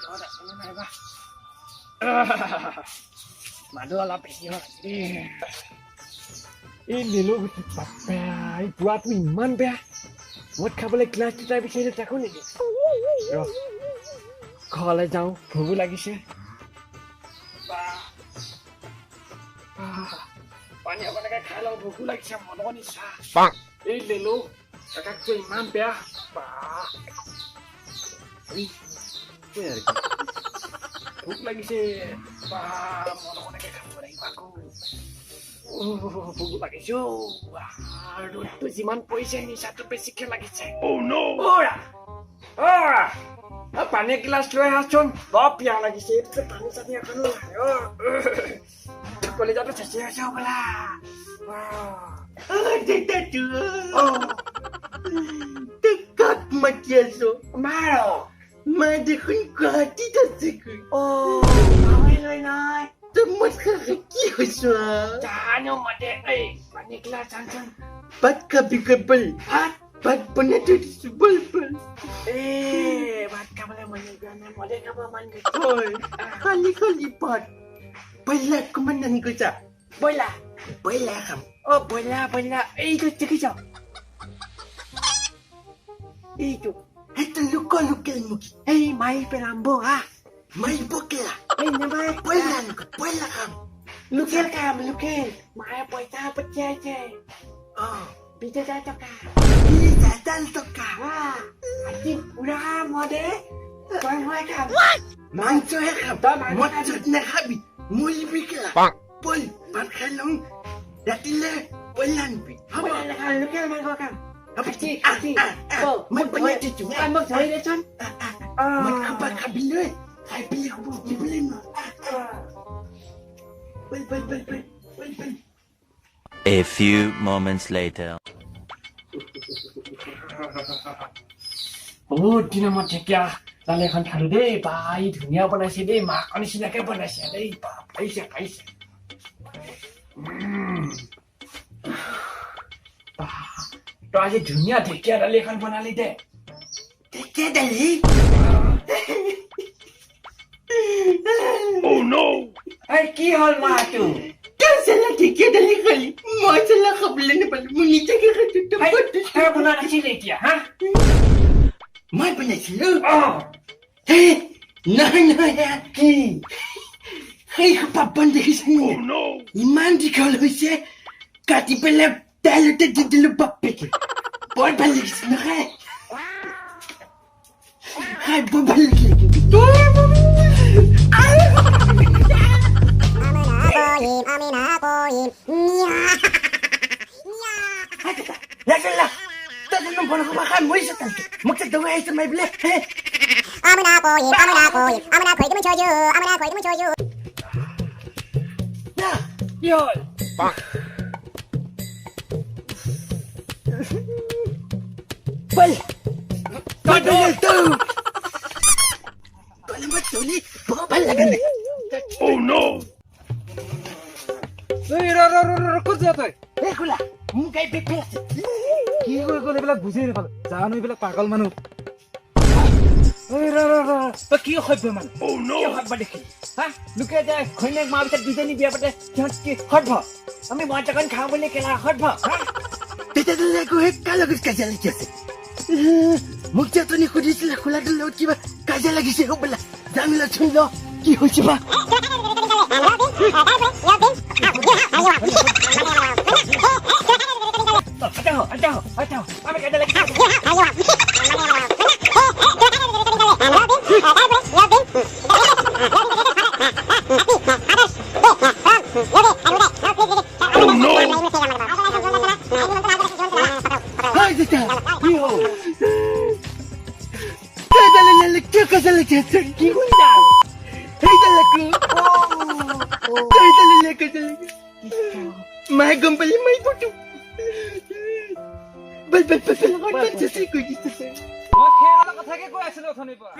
ঘৰত আছেনে নাইবা মানুহ অলপ বেছি হ'ল এই নিলো এই বুঢ়াটো ইমান বেয়া মদ খাবলৈ গ্লাছ দুটাই বিচাৰিলে তাকো নেকি ঘৰলৈ যাওঁ ভোকো লাগিছে পানী অকণকে খাই লওঁ ভোকো লাগিছে মনৰ নিচা এই নিলো কাকাকটো ইমান বেয়া ভোক লাগিছে মন অকণকে খাব লাগিব আকৌ ভোক লাগিছে ৰ'দটো যিমান পৰিছে নিচাটো বেছিকে লাগিছে পানী গিলাচ লৈ আহচোন বৰ পিয়াহ লাগিছে পানী চানী এখন কলেজতো চেঁচি আছে হ'বলা কাক মাতি আছো মাৰ মা দেখোন গুৱাহাটীত আছে লৈ নাই তোমাক কি হৈছো জানো মাতে এই পানী গিলাচ আনচোন ভাত খাবি বল ভাত বনাই থৈ দিছো বল ভাত খাবলৈ মন যোৱা নাই মদে খাব মন গৈছে খালি ভাত বইলা অকমান আনি গৈছা বইলা খাম বইলা এইটো দেখিছ এইটো সেইটো লোকেল মুৰ্গী এই মাৰি পেলাম হা মাৰিব কেলা এই নেমাৰে বইলা খাম লোকেল মায়ে পইচা পঠিয়াইছে 20,000 টকা 20,000 টকা আজি পুৰা মদে তই মই খাম মাংসহে খাম মদ চদ নাখাবি মৰিবি কেলা বল ভাত খাই লওঁ ৰাতিলে বইলা আনিবি লোকেল মাংস খাম মই বনাই দিছো মোক ধৰি দেচোন মদ খাবি লৈ খাই পেলাই হ'ব দিবলৈ বল A few moments later. বহুত দিনৰ মূৰত ঢেকীয়া দালি এখন খালো দেই বা ই ধুনীয়া বনাইছে দেই মাকৰ নিচিনাকে বনাইছে দেই বা পাইছে তই আজি ধুনীয়া ঢেকীয়া দালি এখন বনালি দে ঢেকীয়া দালি এই কি হ'ল মাটো ঢেকীয়া দালি খালি মই চালা খাবলৈ নাপালো মই নিজকে খাইছো বনোৱা নাছিলে এতিয়া হা মই বনাইছিলো নহয় কি সেই পাপন দেখিছানে ইমান দীঘল হৈছে কাটি পেলাই দাইলতে দি দিলো বাপেকে বৰ ভাল লাগিছে নহয় খাই বৰ ভাল লাগিলে বুজি নাপালো জানো এইবিলাক পাগল মানুহ কি সভ্য মানুহ দেখি লোকে যে ঘৈণীয়েক মাৰ পিছত দুজনী বিয়া পাতে সিহঁত কি সভ্য আমি মদ অকণ খাওঁ বুলি কেলা সভ্য মোক যে তুমি সুধিছিলা খোলাটোৰ লগত কিবা কাজিয়া লাগিছে হ'বলা জানিলা চোন ল কি হৈছে বা Mai gambali mai putu. Bal jasi koi dite. মই খেলৰ কথাকে কৈ আছিলো অথনিৰ পৰা